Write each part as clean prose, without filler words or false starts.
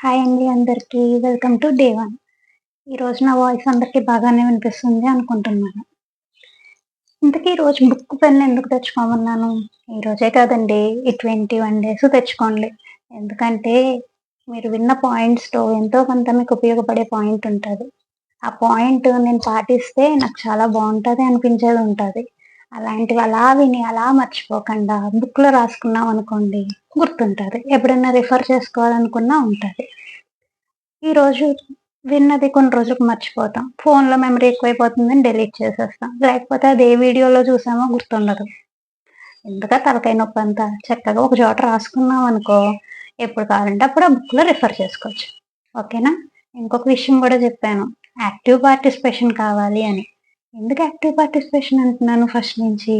Hi అండి అందరికీ. Welcome to day one. ఈరోజు నా వాయిస్ అందరికీ బాగానే వినిపిస్తుంది అనుకుంటున్నాను. ఇంతకీ ఈరోజు బుక్, పెన్ ఎందుకు తెచ్చుకోమన్నాను? ఈరోజే కాదండి, ఈ 21 డేస్ తెచ్చుకోండి. ఎందుకంటే మీరు విన్న పాయింట్స్‌లో ఎంతో కొంత మీకు ఉపయోగపడే పాయింట్ ఉంటది. ఆ పాయింట్ నేను పాటిస్తే నాకు చాలా బావుంటది అనిపించేది ఉంటది. అలాంటివి అలా విని అలా మర్చిపోకుండా బుక్‌లో రాసుకున్నామనుకోండి గుర్తుంటది. ఎప్పుడైనా రిఫర్ చేసుకోవాలనుకున్నా ఉంటది. ఈరోజు విన్నది కొన్ని రోజులకు మర్చిపోతాం. ఫోన్‌లో మెమరీ ఎక్కువైపోతుందని డిలీట్ చేసేస్తాం. లేకపోతే అది ఏ వీడియోలో చూసామో గుర్తుండదు. ఎందుకా తలకాయ నొప్పంతా? చక్కగా ఒక చోట రాసుకున్నామనుకో, ఎప్పుడు కావాలంటే అప్పుడు ఆ బుక్‌లో రిఫర్ చేసుకోవచ్చు. ఓకేనా? ఇంకొక విషయం గూడా చెప్పాను. యాక్టివ్ పార్టిసిపేషన్ కావాలి అని. ఎందుకు యాక్టివ్ పార్టిసిపేషన్ అంటున్నాను ఫస్ట్ నుంచి?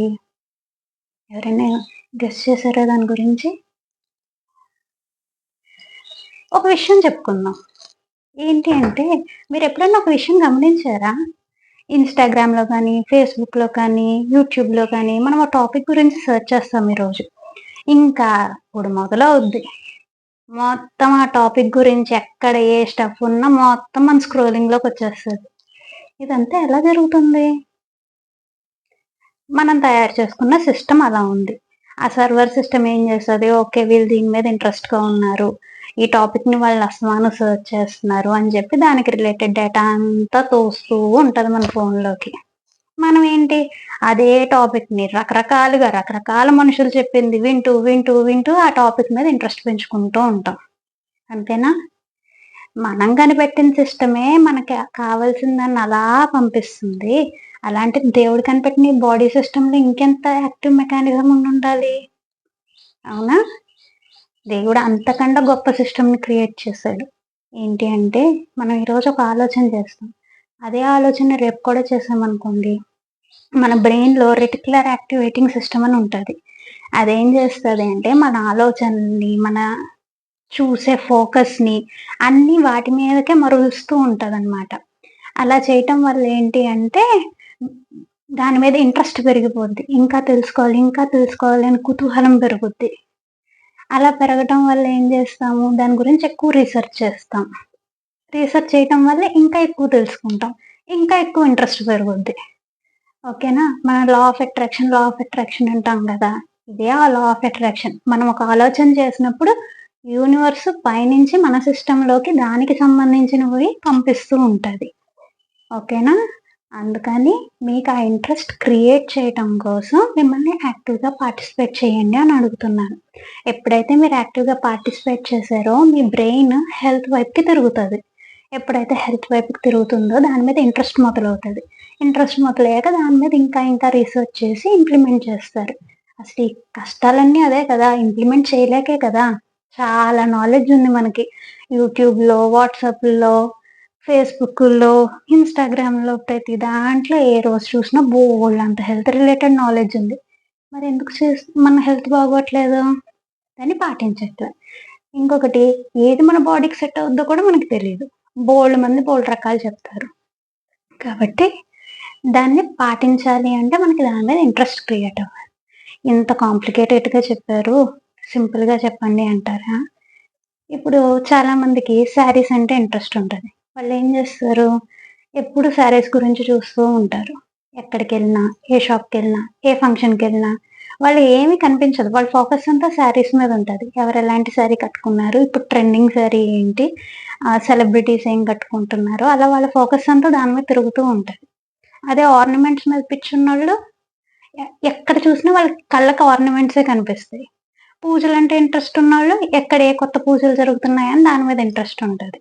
ఎవరైనా గెస్ చేసారా దాని గురించి? ఒక విషయం చెప్పుకుందాం. ఏంటి అంటే, మీరెప్పుడన్నా ఒక విషయం గమనించారా? ఇన్‌స్టాగ్రామ్‌లో కానీ, ఫేస్‌బుక్‌లో కానీ, యూట్యూబ్‌లో కానీ మనం ఆ టాపిక్ గురించి సెర్చ్ చేస్తాం ఈరోజు. ఇంకా ఇప్పుడు మొదలవుద్ది. మొత్తం ఆ టాపిక్ గురించి ఎక్కడ ఏ స్టఫ్ ఉన్నా మొత్తం మన స్క్రోలింగ్‌లోకొచ్చేస్తది. ఇదంతా ఎలా జరుగుతుంది? మనం తయారు చేసుకున్న సిస్టమ్ అలా ఉంది. ఆ సర్వర్ సిస్టమ్ ఏం చేస్తది, ఓకే. వీళ్ళు దీని మీద ఇంట్రెస్ట్‌గా ఉన్నారు. ఈ టాపిక్‌ని వాళ్ళు అస్తమాను సెర్చ్ చేస్తున్నారు అని చెప్పి దానికి రిలేటెడ్ డేటా అంతా తోస్తూ ఉంటది మన ఫోన్‌లోకి. మనం ఏంటి అదే టాపిక్‌ని రకరకాల మనుషులు చెప్పింది వింటూ ఆ టాపిక్ మీద ఇంట్రెస్ట్ పెంచుకుంటూ ఉంటాం. అంతేనా? మనం కనిపెట్టిన సిస్టమే మనకి కావాల్సిందాన్ని అలా పంపిస్తుంది. అలాంటిది దేవుడు కనిపెట్టిన ఈ బాడీ సిస్టమ్‌లో ఇంకెంత యాక్టివ్ మెకానిజం ఉండుండాలి. అవునా? దేవుడు అంతకంటే గొప్ప సిస్టమ్‌ని క్రియేట్ చేశాడు. ఏంటి అంటే, మనం ఈరోజు ఒక ఆలోచన చేస్తాం. అదే ఆలోచన రేపు కూడా చేశామనుకోండి, మన బ్రెయిన్‌లో రెటిక్యులర్ యాక్టివేటింగ్ సిస్టమ్ అని ఉంటది. అదేం చేస్తది అంటే, మన ఆలోచనల్ని, మన చూసే ఫోకస్‌ని అన్నీ వాటి మీదకే మరలుస్తూ ఉంటదనమాట. అలా చేయటం వల్ల ఏంటి అంటే, దాని మీద ఇంట్రెస్ట్ పెరిగిపోద్ది. ఇంకా తెలుసుకోవాలి అని కుతూహలం పెరుగుద్ది. అలా పెరగటం వల్ల ఏం చేస్తాము, దాని గురించి ఎక్కువ రీసెర్చ్ చేస్తాం. రీసెర్చ్ చేయటం వల్ల ఇంకా ఎక్కువ తెలుసుకుంటాం. ఇంకా ఎక్కువ ఇంట్రెస్ట్ పెరుగుద్ది. ఓకేనా? మన లా ఆఫ్ అట్రాక్షన్ అంటాం గదా! ఇదే ఆ లా ఆఫ్ అట్రాక్షన్. మనం ఒక ఆలోచన చేసినప్పుడు యూనివర్స్ పైనుంచి మన సిస్టమ్‌లోకి దానికి సంబంధించినవి పంపిస్తూ ఉంటది. ఓకేనా? అందుకని మీకు ఆ ఇంట్రెస్ట్ క్రియేట్ చేయటం కోసం మిమ్మల్ని యాక్టివ్‌గా పార్టిసిపేట్ చేయండి అని అడుగుతున్నాను. ఎప్పుడైతే మీరు యాక్టివ్‌గా పార్టిసిపేట్ చేశారో మీ బ్రెయిన్ హెల్త్ వైపుకి తిరుగుతది. ఎప్పుడైతే హెల్త్ వైపుకి తిరుగుతుందో దాని మీద ఇంట్రెస్ట్ మొదలవుతది. ఇంట్రెస్ట్ మొదలయ్యాక దాని మీద ఇంకా రీసెర్చ్ చేసి ఇంప్లిమెంట్ చేస్తారు. అసలు ఈ కష్టాలన్నీ అదే కదా! ఇంప్లిమెంట్ చేయలేకే కదా! చాలా నాలెడ్జ్ ఉంది మనకి. యూట్యూబ్‌లో, వాట్సాప్‌లో, ఫేస్‌బుక్కుల్లో, ఇన్‌స్టాగ్రామ్‌లో ప్రతి దాంట్లో ఏ రోజు చూసినా బోలెడంత హెల్త్ రిలేటెడ్ నాలెడ్జ్ ఉంది. మరెందుకు మన హెల్త్ బాగోట్లేదు? దాన్ని పాటించట్లే. ఇంకొకటి ఏది మన బాడీకి సెట్ అవుద్దో కూడా మనకు తెలీదు. బోలెడు మంది బోలెడు రకాలు చెప్తారు. కాబట్టి దాన్ని పాటించాలి అంటే మనకి దాని మీద ఇంట్రెస్ట్ క్రియేట్ అవ్వాలి. ఇంత కాంప్లికేటెడ్‌గా చెప్పారు. సింపుల్‌గా చెప్పండి అంటారా? ఇప్పుడు చాలా మందికి శారీస్ అంటే ఇంట్రెస్ట్ ఉంటది. వాళ్ళేం జేస్తారు, ఎప్పుడు శారీస్ గురించి చూస్తూ ఉంటారు. ఎక్కడికెళ్ళినా, ఏ షాప్‌కెళ్ళినా, ఏ ఫంక్షన్‌కెళ్ళినా వాళ్ళు ఏమి కనిపించదు. వాళ్ళ ఫోకస్ అంతా శారీస్ మీద ఉంటది. ఎవరెలాంటి శారీ కట్టుకున్నారు, ఇప్పుడు ట్రెండింగ్ శారీ ఏంటి, సెలబ్రిటీస్ ఏం కట్టుకుంటున్నారు, అలా వాళ్ళ ఫోకస్ అంతా దాని మీద తిరుగుతూ ఉంటది. అదే ఆర్నమెంట్స్ మీద పిచ్చున్నోళ్ళు ఎక్కడ చూసినా వాళ్ళ కళ్ళకి ఆర్నమెంట్సే కనిపిస్తాయి. పూజలంటే ఇంట్రెస్ట్ ఉన్నోళ్ళు ఎక్కడ ఏ కొత్త పూజలు జరుగుతున్నాయని దాని మీద ఇంట్రెస్ట్ ఉంటది.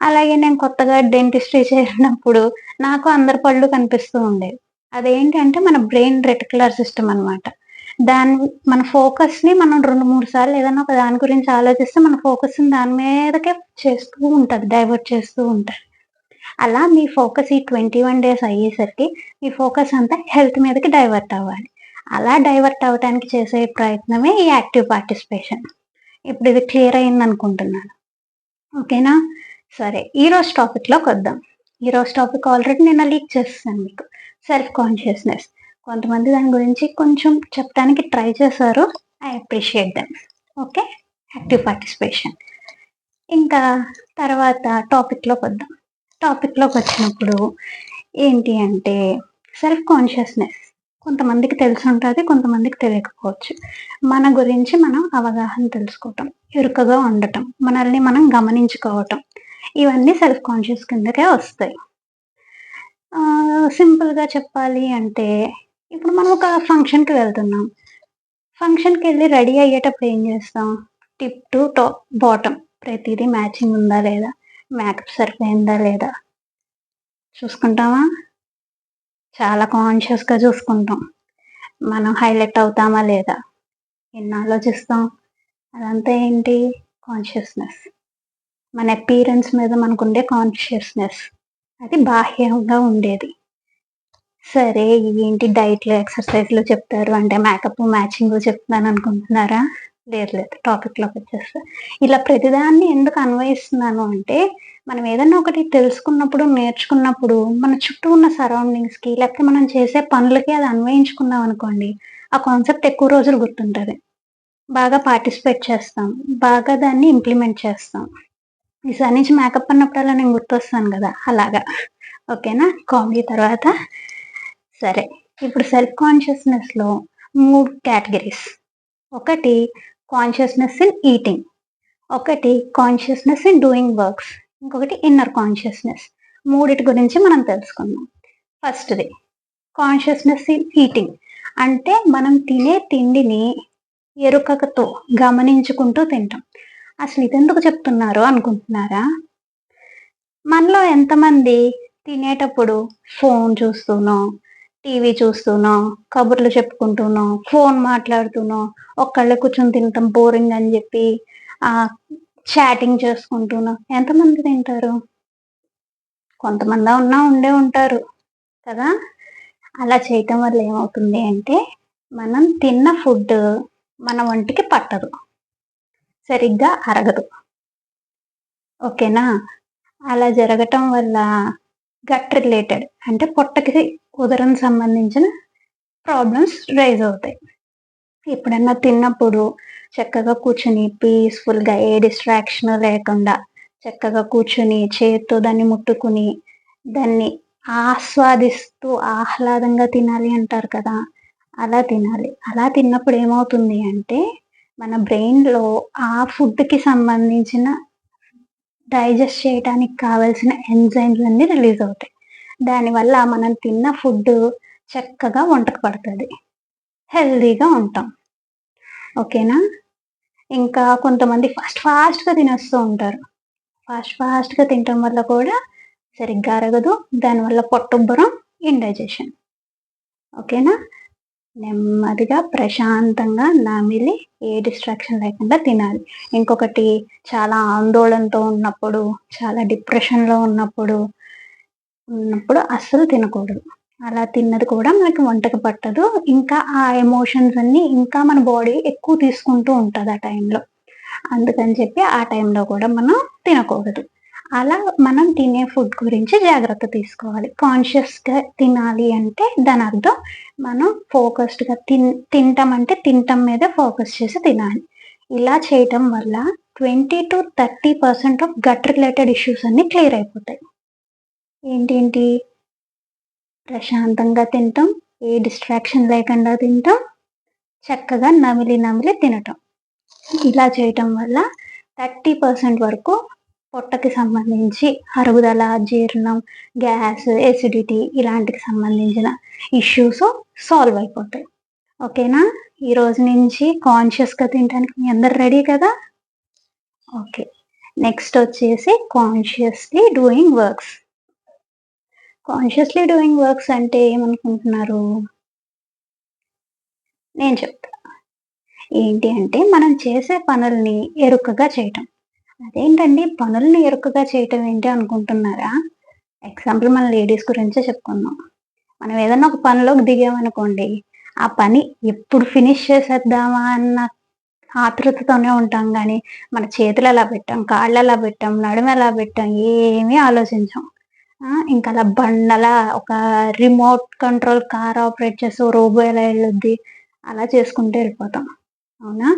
అలాగే నేను కొత్తగా డెంటిస్ట్రీ చేరినప్పుడు నాకు అందరి పళ్ళు కనిపిస్తూ ఉండేవి. అదేంటంటే మన బ్రెయిన్ రెటిక్యులర్ సిస్టమ్ అనమాట. మన ఫోకస్‌ని మనం 2, 3 సార్లు ఏదైనా ఒక దాని గురించి ఆలోచిస్తే మన ఫోకస్‌ని దాని మీదకే చేస్తూ ఉంటది. డైవర్ట్ చేస్తూ ఉంటది. అలా మీ ఫోకస్ ఈ 21 డేస్ అయ్యేసరికి మీ ఫోకస్ అంతా హెల్త్ మీదకి డైవర్ట్ అవ్వాలి. అలా డైవర్ట్ అవ్వటానికి చేసే ప్రయత్నమే ఈ యాక్టివ్ పార్టిసిపేషన్. ఇప్పుడు ఇది క్లియర్ అయిందనుకుంటున్నాను. ఓకేనా? సరే. ఈరోజు టాపిక్‌లోకొద్దాం. ఈరోజు టాపిక్ ఆల్రెడీ నిన్న లీక్ చేసేసాను మీకు. Self consciousness. కొంతమంది దాని గురించి కొంచెం చెప్పడానికి ట్రై చేశారు. I appreciate them. Okay. Active participation. ఇంకా తర్వాత టాపిక్‌లోకొద్దాం. టాపిక్‌లోకొచ్చినప్పుడు ఏంటి అంటే సెల్ఫ్ కాన్షియస్‌నెస్. కొంతమందికి తెలిసుంటది. కొంతమందికి తెలియకపోవచ్చు. మన గురించి మనం అవగాహన తెలుసుకోవటం, ఎరుకగా ఉండటం, మనల్ని మనం గమనించుకోవటం. ఇవన్నీ సెల్ఫ్ కాన్షియస్ కిందకే వస్తాయి. సింపుల్‌గా చెప్పాలి అంటే ఇప్పుడు మనం ఒక ఫంక్షన్‌కి వెళ్తున్నాం. ఫంక్షన్‌కెళ్ళి రెడీ అయ్యేటప్పుడు ఏం చేస్తాం? టిప్ టు బాటమ్ ప్రతీదీ మ్యాచింగ్ ఉందా లేదా? మేకప్ సరిపోయిందా లేదా? చూసుకుంటామా? చాలా కాన్షియస్‌గా చూసుకుంటాం. మనం హైలైట్ అవుతామా లేదా? ఎన్ని ఆలోచిస్తాం. అదంతా ఏంటి? కాన్షియస్‌నెస్. మన అపియరెన్స్ మీద మనకుండే కాన్షియస్‌నెస్. అది బాహ్యంగా ఉండేది. సరే ఇవేంటి డైట్‌లు, ఎక్సర్‌సైజ్‌లు చెప్తారు అంటే మేకప్, మ్యాచింగు చెప్తున్నాననుకుంటున్నారా? లేదు లేదు. టాపిక్‌లోకొచ్చేస్తా. ఇలా ప్రతిదాన్ని ఎందుకు అన్వయిస్తున్నాను అంటే, మనం ఏదన్నా ఒకటి తెలుసుకున్నప్పుడు, నేర్చుకున్నప్పుడు మన చుట్టూ ఉన్న సరౌండింగ్స్‌కి లేకపోతే మనం చేసే పనులకి అది అన్వయించుకున్నాం అనుకోండి, ఆ కాన్సెప్ట్ ఎక్కువ రోజులు గుర్తుంటది. బాగా పార్టిసిపేట్ చేస్తాం. బాగా దాన్ని ఇంప్లిమెంట్ చేస్తాం. ఈసారి నుంచి మేకప్ అన్నప్పుడల్లా నేను గుర్తొస్తాను గదా! అలాగా. ఓకేనా? కామెడీ తర్వాత సరే. ఇప్పుడు సెల్ఫ్ కాన్షియస్‌నెస్‌లో 3 కేటగరీస్. ఒకటి కాన్షియస్‌నెస్ ఇన్ ఈటింగ్. ఒకటి కాన్షియస్‌నెస్ ఇన్ డూయింగ్ వర్క్స్. ఇంకొకటి ఇన్నర్ కాన్షియస్‌నెస్. మూడిటి గురించి మనం తెలుసుకుందాం. ఫస్ట్‌ది కాన్షియస్‌నెస్ ఇన్ ఈటింగ్. అంటే మనం తినే తిండిని ఎరుకతో గమనించుకుంటూ తింటాం. అసలు ఇదెందుకు చెప్తున్నారు అనుకుంటున్నారా? మనలో ఎంతమంది తినేటప్పుడు ఫోను చూస్తూనో, టీవీ చూస్తూనో, కబుర్లు చెప్పుకుంటూనో, ఫోను మాట్లాడుతూనో, ఒక్కళ్ళే కూర్చొని తినటం బోరింగ్ అని జెప్పి చాటింగ్ చేసుకుంటూనో ఎంతమంది తింటారు? కొంతమందన్నా ఉండే ఉంటారు కదా! అలా చేయటం వల్ల ఏమవుతుంది అంటే, మనం తిన్న ఫుడ్డు మన ఒంటికి పట్టదు. సరిగ్గా అరగదు. ఓకేనా? అలా జరగటం వల్ల గట్ రిలేటెడ్ అంటే పొట్టకి ఉదరం సంబంధించిన ప్రాబ్లమ్స్ రైజ్ అవుతాయి. ఎప్పుడన్నా తిన్నప్పుడు చక్కగా కూర్చొని పీస్‌ఫుల్‌గా ఏ డిస్ట్రాక్షన్ లేకుండా చక్కగా కూర్చొని చేత్తో దాన్ని ముట్టుకుని, దాన్ని ఆస్వాదిస్తూ ఆహ్లాదంగా తినాలి అంటారు కదా! అలా తినాలి. అలా తిన్నప్పుడు ఏమవుతుంది అంటే, మన బ్రెయిన్‌లో ఆ ఫుడ్‌కి సంబంధించిన డైజెస్ట్ చేయటానికి కావాల్సిన ఎంజైమ్స్ అన్నీ రిలీజ్ అవుతాయి. దానివల్ల మనం తిన్న ఫుడ్డు చక్కగా వంటకు పడతది. హెల్తీగా ఉంటాం. ఓకేనా? ఇంకా కొంతమంది ఫాస్ట్‌గా తినేస్తూ ఉంటారు. ఫాస్ట్‌గా తినటం వల్ల కూడా సరిగ్గా అరగదు. దానివల్ల పొట్టుబ్బరం, ఇండైజెషన్. ఓకేనా? నెమ్మదిగా, ప్రశాంతంగా నమిలి ఏ డిస్ట్రాక్షన్ లేకుండా తినాలి. ఇంకొకటి చాలా ఆందోళనతో ఉన్నప్పుడు, చాలా డిప్రెషన్‌లో ఉన్నప్పుడు అస్సలు తినకూడదు. అలా తిన్నది కూడా మనకి వంటకి పట్టదు. ఇంకా ఆ ఎమోషన్స్ అన్నీ ఇంకా మన బాడీ ఎక్కువ తీసుకుంటూ ఉంటది ఆ టైంలో. అందుకని చెప్పి ఆ టైంలో కూడా మనం తినకూడదు. అలా మనం తినే ఫుడ్ గురించి జాగ్రత్త తీసుకోవాలి. కాన్షియస్‌గా తినాలి అంటే దానర్థం మనం ఫోకస్డ్‌గా తింటాం అంటే తినటం మీదే ఫోకస్ చేసి తినాలి. ఇలా చేయటం వల్ల 20-30% ఆఫ్ గట్ రిలేటెడ్ ఇష్యూస్ అన్నీ క్లియర్ అయిపోతాయి. ఏంటేంటి? ప్రశాంతంగా తింటాం, ఏ డిస్ట్రాక్షన్ లేకుండా తింటాం, చక్కగా నమిలి తినటం. ఇలా చేయటం వల్ల 30% వరకు పొట్టకి సంబంధించి అరుగుదల, జీర్ణం, గ్యాస్, ఎసిడిటీ ఇలాంటికి సంబంధించిన ఇష్యూస్ సాల్వ్ అయిపోతాయి. ఓకేనా? ఈ రోజు నుంచి కాన్షియస్‌గా తినటానికి మీ అందరు రెడీ కదా? ఓకే. నెక్స్ట్ వచ్చేసి consciously doing works. Consciously doing works అంటే ఏమనుకుంటున్నారు? నేను చెప్తా. ఏంటి అంటే మనం చేసే పనుల్ని ఎరుకగా చేయటం. అదేంటండి పనుల్ని ఎరుకగా చేయటం ఏంటి అనుకుంటున్నారా? ఎగ్జాంపుల్ మన లేడీస్ గురించే చెప్పుకుందాం. మనం ఏదన్నా ఒక పనిలోకి దిగామనుకోండి, ఆ పని ఎప్పుడు ఫినిష్ చేసేద్దామా అన్న ఆతృతతోనే ఉంటాం గానీ, మన చేతులెలా పెట్టాం, కాళ్ళెలా పెట్టాం, నడుమెలా పెట్టాం ఏమీ ఆలోచించం. ఇంకలా బండలా ఒక రిమోట్ కంట్రోల్ కార్ ఆపరేట్ చేసే ఓ రోబో ఎలా ఎళ్ళుద్ది, అలా చేసుకుంటూ ఎళ్ళిపోతాం. అవునా?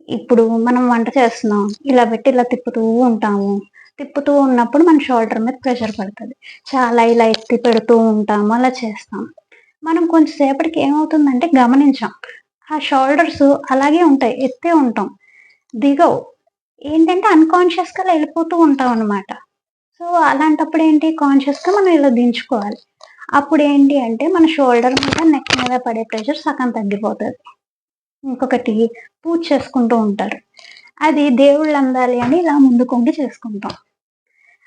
ఇప్పుడు మనం వంట చేస్తున్నాం. ఇలా పెట్టి ఇలా తిప్పుతూ ఉంటాము. తిప్పుతూ ఉన్నప్పుడు మన షోల్డర్ మీద ప్రెషర్ పడతది. చాలా ఇలా ఎత్తి పెడుతూ ఉంటాము. అలా చేస్తాం. మనం కొంచెం సేపటికి ఏమవుతుందంటే గమనించం. ఆ షోల్డర్స్ అలాగే ఉంటాయి. ఎత్తే ఉంటాం. దిగవు. ఏంటంటే అన్‌కాన్షియస్‌గా అలా ఎళ్ళిపోతూ ఉంటామనమాట. సో, అలాంటప్పుడు ఏంటి కాన్షియస్‌గా మనం ఇలా దించుకోవాలి. అప్పుడేంటి అంటే మన షోల్డర్ మీద, నెక్ మీద పడే ప్రెషర్ సగం తగ్గిపోతది. ఇంకొకటి పూజ చేసుకుంటూ ఉంటారు. అది దేవుళ్ళందాలి అని ఇలా ముందుకొంగి చేసుకుంటాం.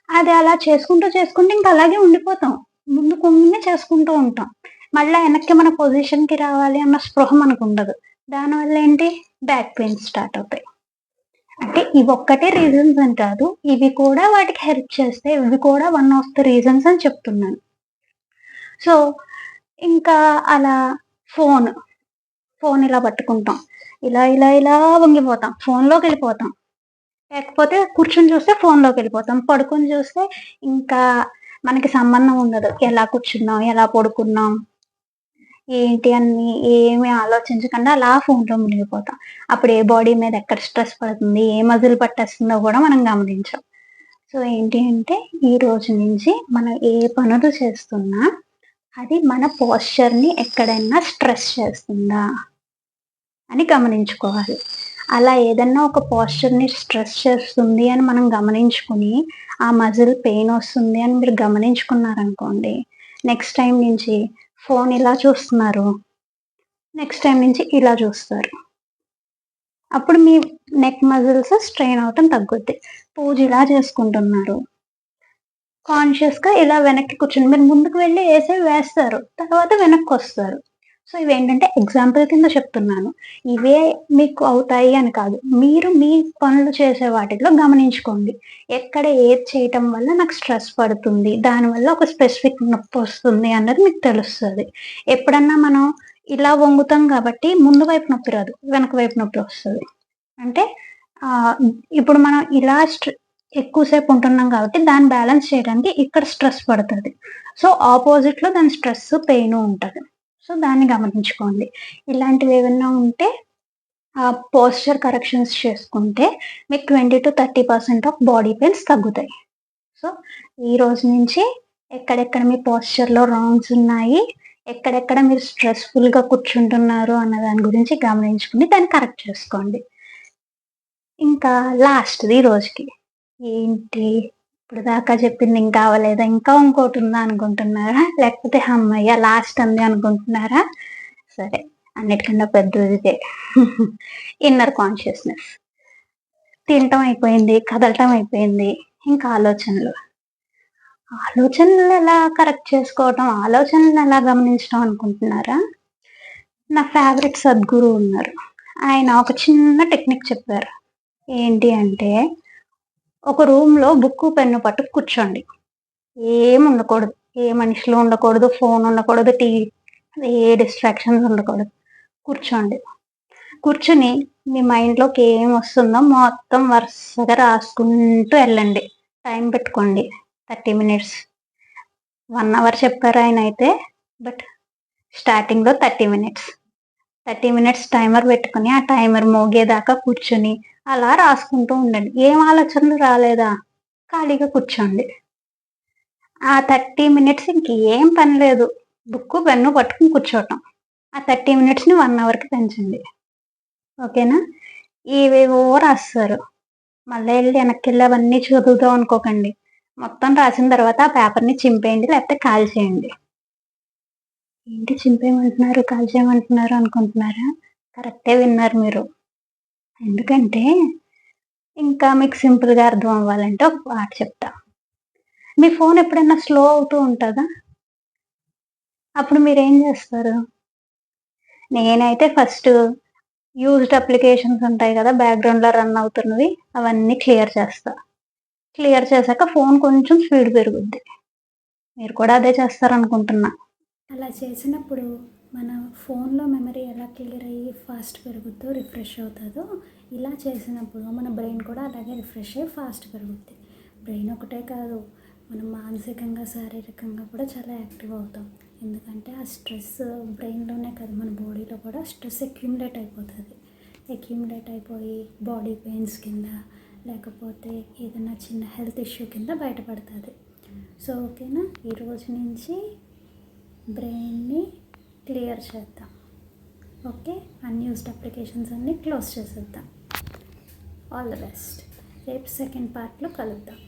అది అలా చేసుకుంటూ ఇంక అలాగే ఉండిపోతాం. ముందుకొంగినే చేసుకుంటూ ఉంటాం. మళ్ళా ఎనక్కి మన పొజిషన్‌కి రావాలి అన్న స్పృహ మనకుండదు. దానివల్ల ఏంటి బ్యాక్ పెయిన్స్ స్టార్ట్ అవుతాయి. అంటే ఇవొక్కటే రీజన్స్ అని కాదు. ఇవి కూడా వాటికి హెల్ప్ చేస్తాయి. ఇవి కూడా వన్ ఆఫ్ ద రీజన్స్ అని చెప్తున్నాను. సో, ఇంకా అలా ఫోను, ఫోను ఇలా పట్టుకుంటాం. ఇలా వంగిపోతాం. ఫోనులోకెళ్ళిపోతాం. లేకపోతే కూర్చొని చూస్తే ఫోనులోకెళ్ళిపోతాం. పడుకొని చూస్తే ఇంకా మనకి సంబంధం ఉండదు. ఎలా కూర్చున్నాం? ఎలా పడుకున్నాం? ఏంటి అని ఏమి ఆలోచించకుండా అలా ఫోనులో మునిగిపోతాం. అప్పుడు ఏ బాడీ మీద ఎక్కడ స్ట్రెస్ పడుతుంది? ఏ మజిల్ పట్టేస్తుందో గూడా మనం గమనించం. సో, ఏంటి అంటే ఈ రోజు నుంచి మనం ఏ పనులు చేస్తున్నా అది మన పోస్చర్‌ని ఎక్కడైనా స్ట్రెస్ చేస్తుందా అని గమనించుకోవాలి. అలా ఏదన్నా ఒక పోస్చర్‌ని స్ట్రెస్ చేస్తుంది అని మనం గమనించుకొని, ఆ మజిల్ పెయినొస్తుంది అని మీరు గమనించుకున్నారనుకోండి, నెక్స్ట్ టైమ్ నుంచి ఫోన్ ఇలా చూస్తున్నారు. నెక్స్ట్ టైమ్ నుంచి ఇలా చూస్తారు. అప్పుడు మీ నెక్ మజిల్స్ స్ట్రెయిన్ అవ్వటం తగ్గుద్ది. పూజ ఇలా చేసుకుంటున్నారు. కాన్షియస్‌గా ఇలా వెనక్కి కూర్చొని మీరు ముందుకు వెళ్లి వేస్తారు. తర్వాత వెనక్కొస్తారు. సో, ఇవేంటంటే ఎగ్జాంపుల్ కింద చెప్తున్నాను. ఇవే మీకు అవుతాయి అని కాదు. మీరు మీ పనులు చేసే వాటిలో గమనించుకోండి. ఎక్కడ ఏది చేయటం వల్ల నాకు స్ట్రెస్ పడుతుంది. దానివల్ల ఒక స్పెసిఫిక్ నొప్పొస్తుంది అన్నది మీకు తెలుస్తది. ఎప్పుడన్నా మనం ఇలా వంగుతాం కాబట్టి ముందు వైపు నొప్పి రాదు. వెనక వైపు నొప్పి వస్తది. అంటే ఆహ్, ఇప్పుడు మనం ఇలా ఎక్కువ సేపు ఉంటున్నాం కాబట్టి దాన్ని బ్యాలెన్స్ చేయడానికి ఇక్కడ స్ట్రెస్ పడతది. సో, ఆపోజిట్‌లో దాని స్ట్రెస్సు, పెయిను ఉంటది. సో, దాన్ని గమనించుకోండి. ఇలాంటివేవన్నా ఉంటే పోస్చర్ కరెక్షన్స్ చేసుకుంటే మీకు 20-30% ఆఫ్ బాడీ పెయిన్స్ తగ్గుతాయి. సో, ఈ రోజు నుంచి ఎక్కడెక్కడ మీ పోస్చర్‌లో రాంగ్స్ ఉన్నాయి, ఎక్కడెక్కడ మీరు స్ట్రెస్‌ఫుల్‌గా కూర్చుంటున్నారు అన్న దాని గురించి గమనించుకొని దాన్ని కరెక్ట్ చేసుకోండి. ఇంకా లాస్ట్‌ది ఈ రోజుకి. ఏంటి ఇప్పటిదాకా చెప్పింది ఇంకా అవ్వలేదా? ఇంకా ఇంకోటుందా అనుకుంటున్నారా? లేకపోతే హమ్మయ్య! లాస్ట్ అంది అనుకుంటున్నారా? సరే. అన్నిటికన్నా పెద్దది ఇదే. Inner consciousness. తినటం అయిపోయింది, కదలటం అయిపోయింది. ఇంకా ఆలోచనలు. ఆలోచనలు ఎలా కరెక్ట్ చేసుకోవటం, ఆలోచనలను ఎలా గమనించడం అనుకుంటున్నారా? నా ఫేవరెట్ సద్గురు ఉన్నారు. ఆయన ఒక చిన్న టెక్నిక్ చెప్పారు. ఏంటి అంటే, ఒక రూమ్‌లో బుక్కు, పెన్ను పట్టుకు కూర్చోండి. ఏముండకూడదు. ఏ మనుషులు ఉండకూడదు, ఫోను ఉండకూడదు, టీవీ ఏ డిస్ట్రాక్షన్స్ ఉండకూడదు. కూర్చోండి. కూర్చొని మీ మైండ్‌లోకి ఏమొస్తుందో మొత్తం వరుసగా రాసుకుంటూ ఎళ్ళండి. టైం పెట్టుకోండి. 30 మినిట్స్. 1 అవర్ చెప్పారాయనైతే. బట్ స్టార్టింగ్‌లో 30 మినిట్స్. 30 మినిట్స్ టైమర్ పెట్టుకొని, ఆ టైమర్ మోగేదాకా కూర్చొని, అలా రాసుకుంటూ ఉండండి. ఏం ఆలోచనలు రాలేదా? ఖాళీగా కూర్చోండి. ఆ 30 మినిట్స్ ఇంకేం పని లేదు. బుక్కు, పెన్ను పట్టుకొని కూర్చోవటం. ఆ 30 మినిట్స్‌ని 1 అవర్‌కి పెంచండి. ఓకేనా? ఏవేవో రాసేశారు. మళ్ళా ఎళ్లి ఎనక్కెళ్ళి అవన్నీ చదువుదాం అనుకోకండి. మొత్తం రాసిన తర్వాత ఆ పేపర్‌ని చింపేయండి, లేకపోతే కాల్చేయండి. ఏంటి చింపేయమంటున్నారు, కాల్చేయమంటున్నారు అనుకుంటున్నారా? కరెక్టే విన్నారు మీరు. ఎందుకంటే, ఇంకా మీకు సింపుల్‌గా అర్థం అవ్వాలంటే ఒక మాట చెప్తా. మీ ఫోన్ ఎప్పుడైనా స్లో అవుతూ ఉంటదా? అప్పుడు మీరేం జేస్తారు? నేనైతే ఫస్టు యూజ్డ్ అప్లికేషన్స్ ఉంటాయి గదా! బ్యాక్‌గ్రౌండ్‌లో రన్ అవుతున్నవి. అవన్నీ క్లియర్ చేస్తా. క్లియర్ చేశాక ఫోను కొంచెం స్పీడ్ పెరుగుద్ది. మీరు కూడా అదే చేస్తారనుకుంటున్నా. అలా చేసినప్పుడు మన ఫోన్లో మెమరీ ఎలా క్లియర్ అయ్యి ఫాస్ట్ పెరుగుద్దో, రిఫ్రెష్ అవుతుందో, ఇలా చేసినప్పుడు మన బ్రెయిన్ కూడా అలాగే రిఫ్రెష్ అయ్యి ఫాస్ట్ పెరుగుద్ది. బ్రెయిన్ ఒకటే కాదు, మనం మానసికంగా, శారీరకంగా కూడా చాలా యాక్టివ్ అవుతాం. ఎందుకంటే ఆ స్ట్రెస్ బ్రెయిన్లోనే కాదు మన బాడీలో కూడా స్ట్రెస్ అక్యుములేట్ అయిపోతుంది. అక్యూములేట్ అయిపోయి బాడీ పెయిన్స్ కింద లేకపోతే ఏదైనా చిన్న హెల్త్ ఇష్యూ కింద బయటపడుతుంది. సో ఓకేనా, ఈరోజు నుంచి బ్రెయిన్ని క్లియర్ చేద్దాం. ఓకే, అన్యూస్డ్ అప్లికేషన్స్ అన్నీ క్లోజ్ చేసేద్దాం. All the best. రేపు సెకండ్ పార్ట్లో కలుద్దాం.